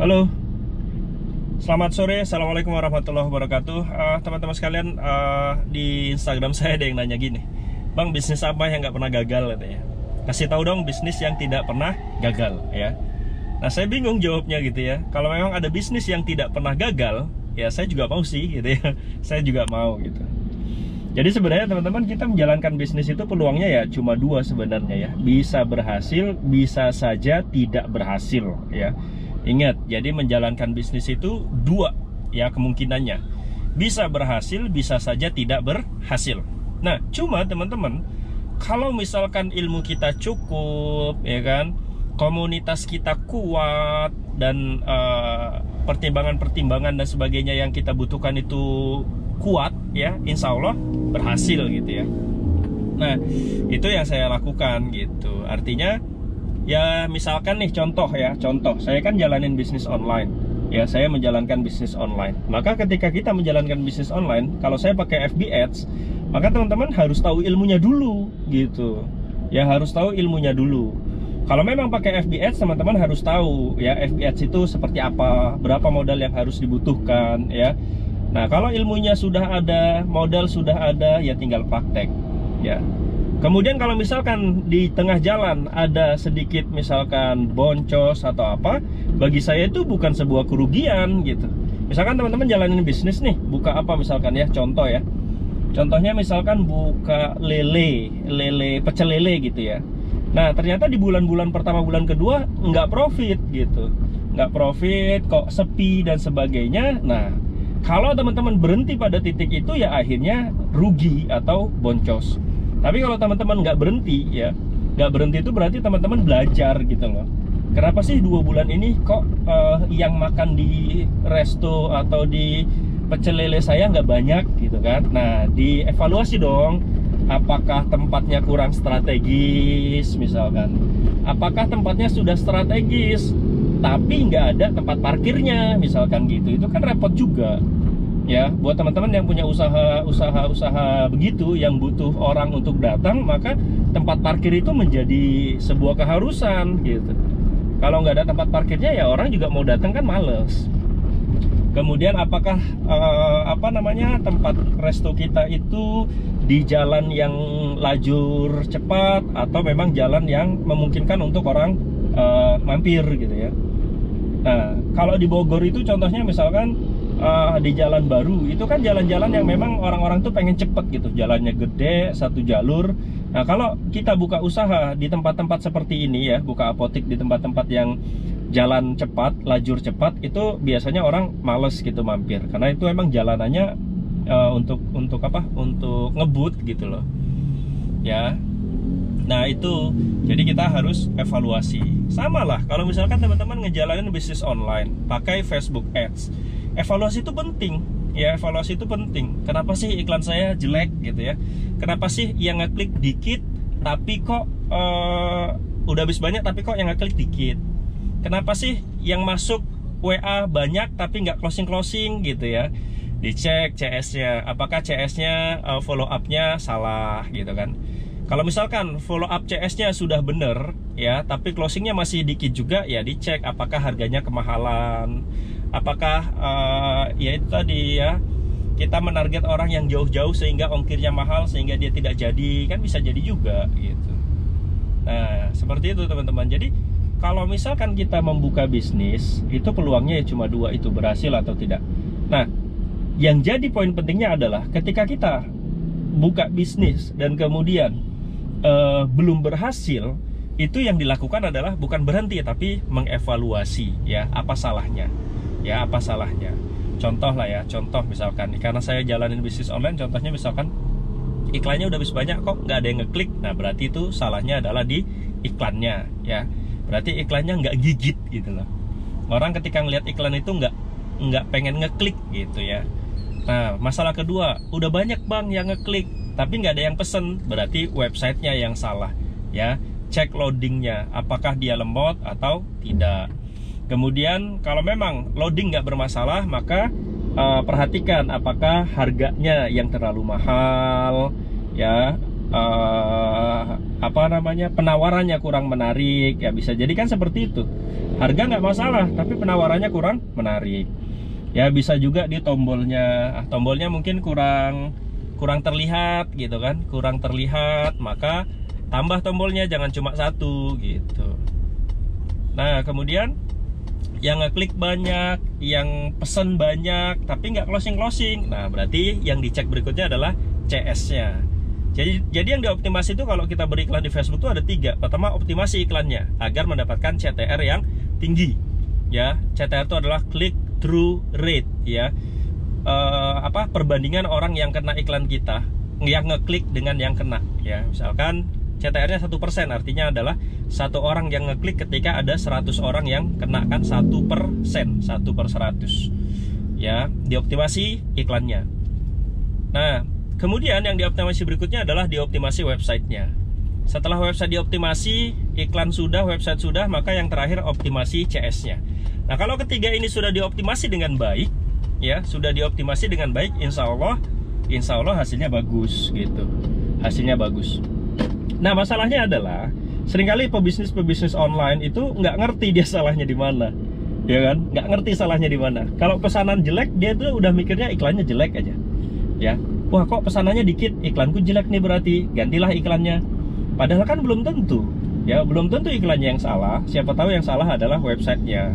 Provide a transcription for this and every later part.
Halo, selamat sore. Assalamualaikum warahmatullahi wabarakatuh. Teman-teman sekalian, di Instagram saya ada yang nanya gini, Bang, bisnis apa yang nggak pernah gagal katanya? Kasih tahu dong bisnis yang tidak pernah gagal ya. Nah, saya bingung jawabnya gitu ya. Kalau memang ada bisnis yang tidak pernah gagal, ya saya juga mau sih gitu ya. Saya juga mau gitu. Jadi sebenarnya teman-teman, kita menjalankan bisnis itu peluangnya ya cuma dua sebenarnya ya. Bisa berhasil, bisa saja tidak berhasil ya. Ingat, jadi menjalankan bisnis itu dua ya kemungkinannya. Bisa berhasil, bisa saja tidak berhasil. Nah, cuma teman-teman, kalau misalkan ilmu kita cukup ya kan, komunitas kita kuat, dan pertimbangan-pertimbangan dan sebagainya yang kita butuhkan itu kuat ya, insya Allah berhasil gitu ya. Nah, itu yang saya lakukan gitu. Artinya ya misalkan nih contoh saya kan jalanin bisnis online ya, saya menjalankan bisnis online. Maka ketika kita menjalankan bisnis online, kalau saya pakai FB Ads, maka teman-teman harus tahu ilmunya dulu gitu ya, harus tahu ilmunya dulu. Kalau memang pakai FB Ads, teman-teman harus tahu ya FB Ads itu seperti apa, berapa modal yang harus dibutuhkan ya. Nah, kalau ilmunya sudah ada, modal sudah ada, ya tinggal praktek ya. Kemudian kalau misalkan di tengah jalan ada sedikit misalkan boncos atau apa, bagi saya itu bukan sebuah kerugian gitu. Misalkan teman-teman jalanin bisnis nih, buka apa misalkan ya, contoh ya. Contohnya misalkan buka pecel lele gitu ya. Nah, ternyata di bulan-bulan pertama, bulan kedua nggak profit gitu. Nggak profit, kok sepi dan sebagainya. Nah, kalau teman-teman berhenti pada titik itu ya akhirnya rugi atau boncos. Tapi kalau teman-teman nggak berhenti ya, nggak berhenti itu berarti teman-teman belajar gitu loh. Kenapa sih 2 bulan ini kok yang makan di resto atau di pecel lele saya nggak banyak gitu kan? Nah, dievaluasi dong. Apakah tempatnya kurang strategis misalkan? Apakah tempatnya sudah strategis tapi nggak ada tempat parkirnya misalkan gitu? Itu kan repot juga ya. Buat teman-teman yang punya usaha begitu, yang butuh orang untuk datang, maka tempat parkir itu menjadi sebuah keharusan gitu. Kalau nggak ada tempat parkirnya ya orang juga mau datang kan males. Kemudian apakah tempat resto kita itu di jalan yang lajur cepat atau memang jalan yang memungkinkan untuk orang mampir gitu ya. Nah, kalau di Bogor itu contohnya misalkan di jalan baru, itu kan jalan-jalan yang memang orang-orang tuh pengen cepet gitu, jalannya gede, satu jalur. Nah, kalau kita buka usaha di tempat-tempat seperti ini ya, buka apotik di tempat-tempat yang jalan cepat, lajur cepat, itu biasanya orang males gitu mampir, karena itu emang jalanannya untuk apa? Untuk ngebut gitu loh ya. Nah, itu jadi kita harus evaluasi. Sama lah kalau misalkan teman-teman ngejalanin bisnis online pakai Facebook Ads, evaluasi itu penting ya. Evaluasi itu penting. Kenapa sih iklan saya jelek gitu ya? Kenapa sih yang ngeklik dikit tapi kok udah habis banyak tapi kok yang ngeklik dikit? Kenapa sih yang masuk WA banyak tapi nggak closing gitu ya? Dicek CS-nya, apakah CS-nya follow up-nya salah gitu kan? Kalau misalkan follow up CS-nya sudah bener ya, tapi closingnya masih dikit juga, ya dicek apakah harganya kemahalan, apakah ya itu tadi ya, kita menarget orang yang jauh-jauh sehingga ongkirnya mahal sehingga dia tidak jadi, kan bisa jadi juga gitu. Nah, seperti itu teman-teman. Jadi kalau misalkan kita membuka bisnis, itu peluangnya ya cuma dua, itu berhasil atau tidak. Nah, yang jadi poin pentingnya adalah ketika kita buka bisnis dan kemudian belum berhasil, itu yang dilakukan adalah bukan berhenti tapi mengevaluasi ya, apa salahnya ya, apa salahnya. Contoh lah ya, contoh misalkan karena saya jalanin bisnis online, contohnya misalkan iklannya udah habis banyak kok nggak ada yang ngeklik. Nah, berarti itu salahnya adalah di iklannya ya. Berarti iklannya nggak gigit gitu loh. Orang ketika ngelihat iklan itu nggak pengen ngeklik gitu ya. Nah, masalah kedua, udah banyak bang yang ngeklik tapi nggak ada yang pesen, berarti websitenya yang salah ya. Cek loadingnya, apakah dia lemot atau tidak. Kemudian kalau memang loading nggak bermasalah, maka perhatikan apakah harganya yang terlalu mahal ya. apa namanya, penawarannya kurang menarik, ya bisa jadi kan seperti itu. Harga nggak masalah, tapi penawarannya kurang menarik. Ya bisa juga di tombolnya, tombolnya mungkin kurang terlihat gitu kan, kurang terlihat, maka tambah tombolnya, jangan cuma satu gitu. Nah kemudian yang ngeklik banyak, yang pesen banyak, tapi nggak closing. Nah berarti yang dicek berikutnya adalah CS-nya. Jadi yang dioptimasi itu kalau kita beriklan di Facebook itu ada 3. Pertama, optimasi iklannya agar mendapatkan CTR yang tinggi. Ya, CTR itu adalah click through rate, ya. Perbandingan orang yang kena iklan kita, yang ngeklik dengan yang kena, ya. Misalkan CTR-nya 1%, artinya adalah 1 orang yang ngeklik ketika ada 100 orang yang kena, kan 1%, 1/100. Ya, dioptimasi iklannya. Nah, kemudian yang dioptimasi berikutnya adalah dioptimasi websitenya. Setelah website dioptimasi, iklan sudah, website sudah, maka yang terakhir optimasi CS-nya. Nah kalau ketiga ini sudah dioptimasi dengan baik, ya sudah dioptimasi dengan baik, insya Allah hasilnya bagus gitu. Hasilnya bagus. Nah masalahnya adalah seringkali pebisnis online itu nggak ngerti dia salahnya di mana, ya kan? Nggak ngerti salahnya di mana. Kalau pesanan jelek, dia tuh udah mikirnya iklannya jelek aja, ya. Wah kok pesanannya dikit, iklanku jelek nih, berarti gantilah iklannya. Padahal kan belum tentu, ya belum tentu iklannya yang salah. Siapa tahu yang salah adalah websitenya,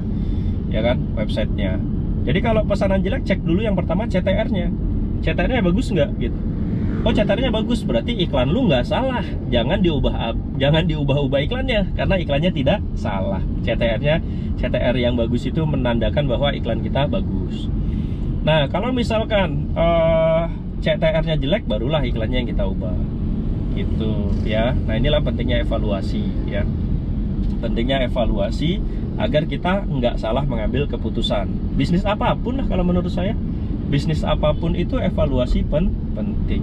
ya kan, websitenya. Jadi kalau pesanan jelek, cek dulu yang pertama CTR-nya. CTR-nya bagus nggak gitu. Oh CTR-nya bagus, berarti iklan lu nggak salah. Jangan diubah-ubah iklannya, karena iklannya tidak salah. CTR yang bagus itu menandakan bahwa iklan kita bagus. Nah kalau misalkan CTR-nya jelek, barulah iklannya yang kita ubah gitu ya. Nah inilah pentingnya evaluasi, ya. Pentingnya evaluasi agar kita nggak salah mengambil keputusan. Bisnis apapun lah, kalau menurut saya bisnis apapun itu evaluasi penting.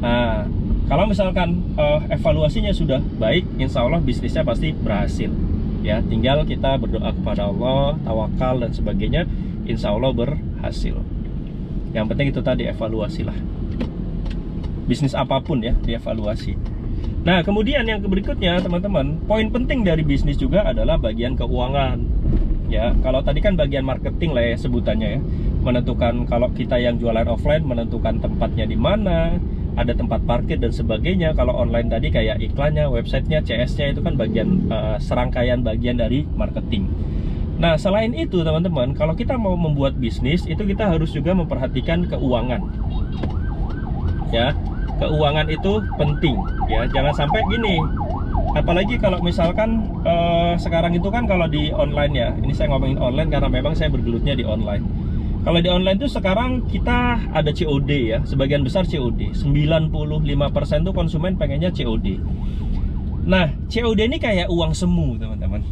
Nah kalau misalkan evaluasinya sudah baik, insya Allah bisnisnya pasti berhasil, ya. Tinggal kita berdoa kepada Allah, tawakal dan sebagainya, insya Allah berhasil. Yang penting itu tadi, evaluasi lah. Bisnis apapun ya, dievaluasi. Nah kemudian yang berikutnya teman-teman, poin penting dari bisnis juga adalah bagian keuangan. Ya, kalau tadi kan bagian marketing lah ya sebutannya ya. Menentukan, kalau kita yang jualan offline, menentukan tempatnya di mana, ada tempat parkir dan sebagainya. Kalau online tadi kayak iklannya, websitenya, CS-nya, itu kan bagian serangkaian bagian dari marketing. Nah selain itu teman-teman, kalau kita mau membuat bisnis itu kita harus juga memperhatikan keuangan, ya. Keuangan itu penting, ya. Jangan sampai gini, apalagi kalau misalkan sekarang itu kan kalau di online ya, ini saya ngomongin online karena memang saya bergelutnya di online. Kalau di online tuh sekarang kita ada COD ya, sebagian besar COD, 95% tuh konsumen pengennya COD. Nah, COD ini kayak uang semu, teman-teman.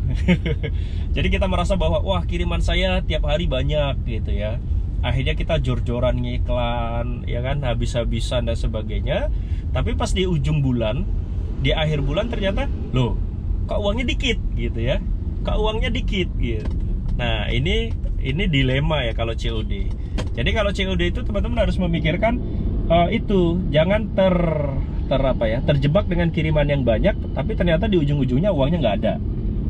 Jadi kita merasa bahwa wah, kiriman saya tiap hari banyak gitu ya. Akhirnya kita jor-joran ngiklan, ya kan, habis-habisan dan sebagainya. Tapi pas di ujung bulan, di akhir bulan ternyata, loh, kok uangnya dikit gitu ya. Kok uangnya dikit gitu. Nah, ini dilema ya kalau COD. Jadi kalau COD itu teman-teman harus memikirkan itu, jangan terjebak dengan kiriman yang banyak, tapi ternyata di ujung-ujungnya uangnya nggak ada.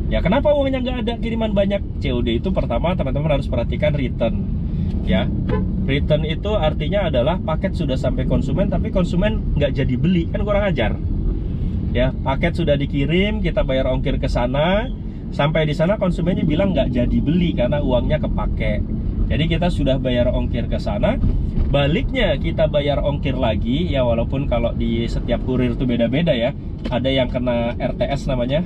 Ya kenapa uangnya nggak ada, kiriman banyak? COD itu pertama teman-teman harus perhatikan return, ya. Return itu artinya adalah paket sudah sampai konsumen, tapi konsumen nggak jadi beli, kan kurang ajar. Ya, paket sudah dikirim, kita bayar ongkir ke sana, sampai di sana konsumennya bilang nggak jadi beli karena uangnya kepake. Jadi kita sudah bayar ongkir ke sana, baliknya kita bayar ongkir lagi, ya walaupun kalau di setiap kurir itu beda-beda ya. Ada yang kena RTS namanya,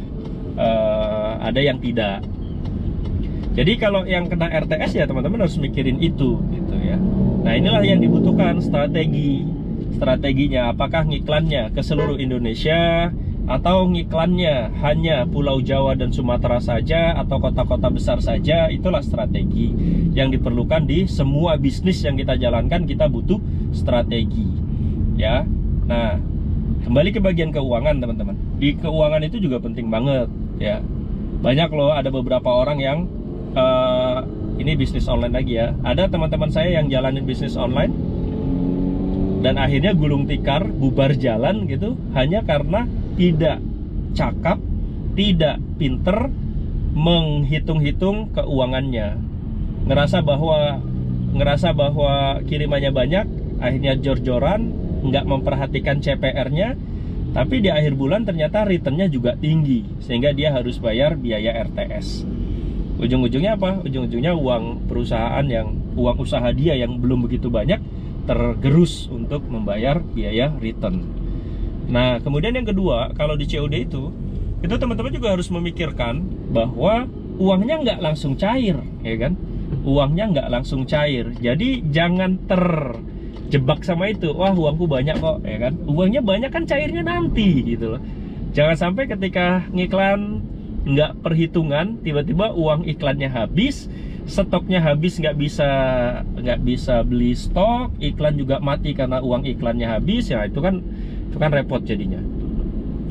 ada yang tidak. Jadi kalau yang kena RTS ya teman-teman harus mikirin itu gitu ya. Nah inilah yang dibutuhkan strateginya. Apakah ngiklannya ke seluruh Indonesia, atau ngiklannya hanya Pulau Jawa dan Sumatera saja, atau kota-kota besar saja? Itulah strategi yang diperlukan di semua bisnis yang kita jalankan. Kita butuh strategi, ya. Nah, kembali ke bagian keuangan teman-teman. Di keuangan itu juga penting banget, ya. Banyak loh, ada beberapa orang yang ini bisnis online lagi ya. Ada teman-teman saya yang jalanin bisnis online, dan akhirnya gulung tikar, bubar jalan gitu, hanya karena tidak cakap, tidak pinter menghitung-hitung keuangannya. Ngerasa bahwa kirimannya banyak, akhirnya jor-joran, nggak memperhatikan CPR-nya, tapi di akhir bulan ternyata returnnya juga tinggi, sehingga dia harus bayar biaya RTS. Ujung-ujungnya apa? Ujung-ujungnya uang usaha dia yang belum begitu banyak tergerus untuk membayar biaya return. Nah, kemudian yang kedua, kalau di COD itu teman-teman juga harus memikirkan bahwa uangnya nggak langsung cair, ya kan? Uangnya nggak langsung cair. Jadi jangan terjebak sama itu. Wah, uangku banyak kok, ya kan? Uangnya banyak kan cairnya nanti, gitu loh. Jangan sampai ketika ngiklan nggak perhitungan, tiba-tiba uang iklannya habis, stoknya habis, nggak bisa beli stok, iklan juga mati karena uang iklannya habis, ya itu kan repot jadinya.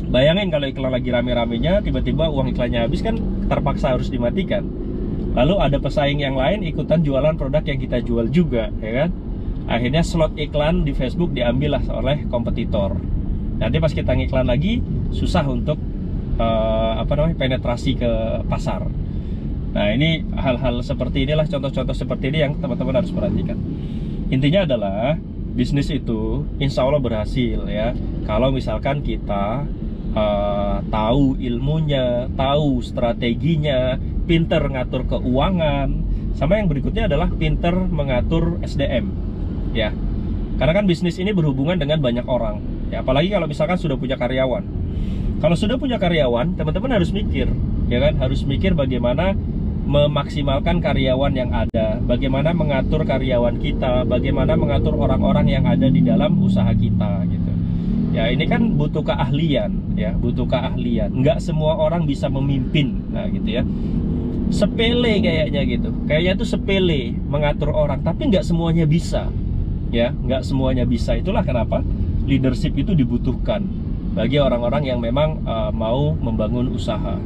Bayangin kalau iklan lagi rame-ramenya, tiba-tiba uang iklannya habis, kan terpaksa harus dimatikan. Lalu ada pesaing yang lain ikutan jualan produk yang kita jual juga, ya kan? Akhirnya slot iklan di Facebook diambil lah oleh kompetitor. Nanti pas kita ngiklan lagi, susah untuk penetrasi ke pasar. Nah, ini hal-hal seperti inilah, contoh-contoh seperti ini yang teman-teman harus perhatikan. Intinya adalah bisnis itu insya Allah berhasil ya, kalau misalkan kita tahu ilmunya, tahu strateginya, pinter ngatur keuangan, sama yang berikutnya adalah pinter mengatur SDM ya. Karena kan bisnis ini berhubungan dengan banyak orang ya, apalagi kalau misalkan sudah punya karyawan. Kalau sudah punya karyawan, teman-teman harus mikir, ya kan, harus mikir bagaimana memaksimalkan karyawan yang ada, bagaimana mengatur karyawan kita, bagaimana mengatur orang-orang yang ada di dalam usaha kita gitu. Ya, ini kan butuh keahlian ya, butuh keahlian. Nggak semua orang bisa memimpin, nah gitu ya. Sepele kayaknya gitu, kayaknya itu sepele mengatur orang, tapi nggak semuanya bisa ya, nggak semuanya bisa. Itulah kenapa leadership itu dibutuhkan bagi orang-orang yang memang mau membangun usaha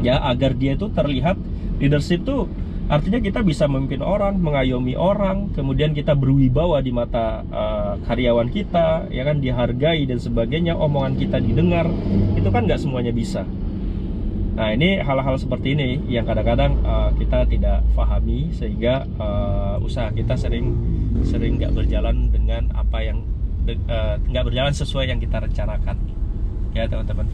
ya, agar dia itu terlihat. Leadership tuh artinya kita bisa memimpin orang, mengayomi orang, kemudian kita berwibawa di mata karyawan kita, ya kan, dihargai dan sebagainya, omongan kita didengar. Itu kan nggak semuanya bisa. Nah, ini hal-hal seperti ini yang kadang-kadang kita tidak pahami, sehingga usaha kita sering nggak berjalan dengan apa yang nggak berjalan sesuai yang kita rencanakan ya teman-teman.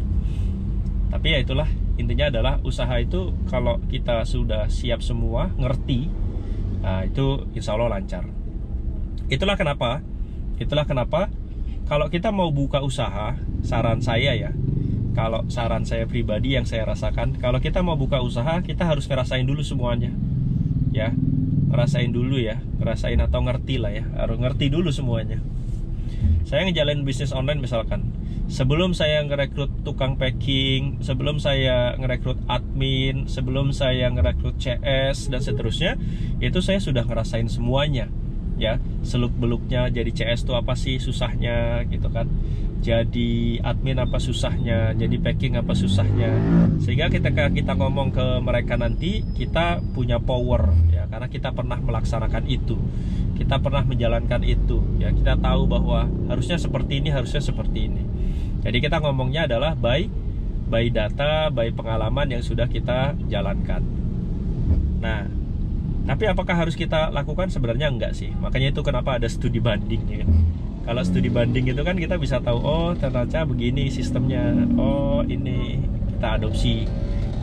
Tapi ya itulah, intinya adalah usaha itu kalau kita sudah siap semua, ngerti, nah itu insya Allah lancar. Itulah kenapa kalau kita mau buka usaha, saran saya ya, kalau saran saya pribadi yang saya rasakan, kalau kita mau buka usaha, kita harus ngerasain dulu semuanya ya, ngerasain dulu ya, ngerasain atau ngerti lah ya, harus ngerti dulu semuanya. Saya ngejalanin bisnis online misalkan, sebelum saya ngerekrut tukang packing, sebelum saya ngerekrut admin, sebelum saya ngerekrut CS dan seterusnya, itu saya sudah ngerasain semuanya ya, seluk-beluknya. Jadi CS itu apa sih susahnya gitu kan, jadi admin apa susahnya, jadi packing apa susahnya, sehingga ketika kita ngomong ke mereka nanti, kita punya power ya, karena kita pernah melaksanakan itu, kita pernah menjalankan itu ya, kita tahu bahwa harusnya seperti ini, harusnya seperti ini. Jadi kita ngomongnya adalah by data, by pengalaman yang sudah kita jalankan. Nah, tapi apakah harus kita lakukan? Sebenarnya enggak sih. Makanya itu kenapa ada studi banding ya. Kalau studi banding itu kan kita bisa tahu, oh ternyata begini sistemnya, oh ini kita adopsi.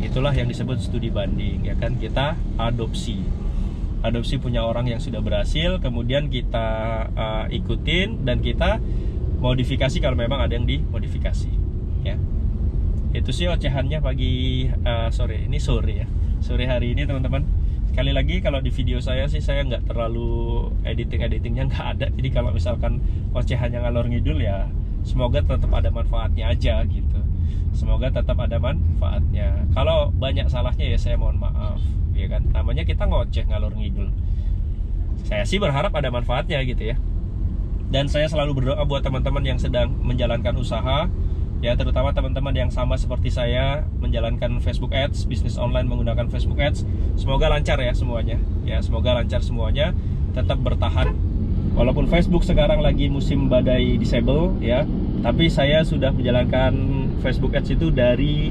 Itulah yang disebut studi banding ya kan, kita adopsi punya orang yang sudah berhasil, kemudian kita ikutin dan kita modifikasi kalau memang ada yang dimodifikasi ya. Itu sih ocehannya pagi sore hari ini teman-teman. Sekali lagi, kalau di video saya sih saya nggak terlalu editingnya nggak ada, jadi kalau misalkan ocehannya ngalor ngidul ya, semoga tetap ada manfaatnya aja gitu, semoga tetap ada manfaatnya. Kalau banyak salahnya ya saya mohon maaf ya kan, namanya kita ngoceh ngalor ngidul. Saya sih berharap ada manfaatnya gitu ya. Dan saya selalu berdoa buat teman-teman yang sedang menjalankan usaha ya, terutama teman-teman yang sama seperti saya menjalankan Facebook Ads, bisnis online menggunakan Facebook Ads. Semoga lancar ya semuanya ya, semoga lancar semuanya, tetap bertahan Walaupun Facebook sekarang lagi musim badai disable ya, tapi saya sudah menjalankan Facebook Ads itu dari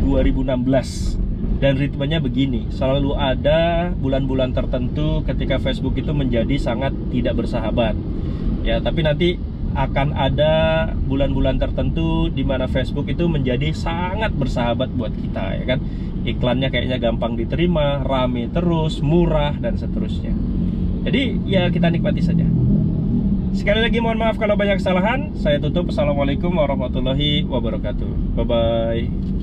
2016. Dan ritmenya begini, selalu ada bulan-bulan tertentu ketika Facebook itu menjadi sangat tidak bersahabat. Ya, tapi nanti akan ada bulan-bulan tertentu di mana Facebook itu menjadi sangat bersahabat buat kita, ya kan? Iklannya kayaknya gampang diterima, rame terus, murah dan seterusnya. Jadi ya kita nikmati saja. Sekali lagi mohon maaf kalau banyak kesalahan. Saya tutup. Assalamualaikum warahmatullahi wabarakatuh. Bye bye.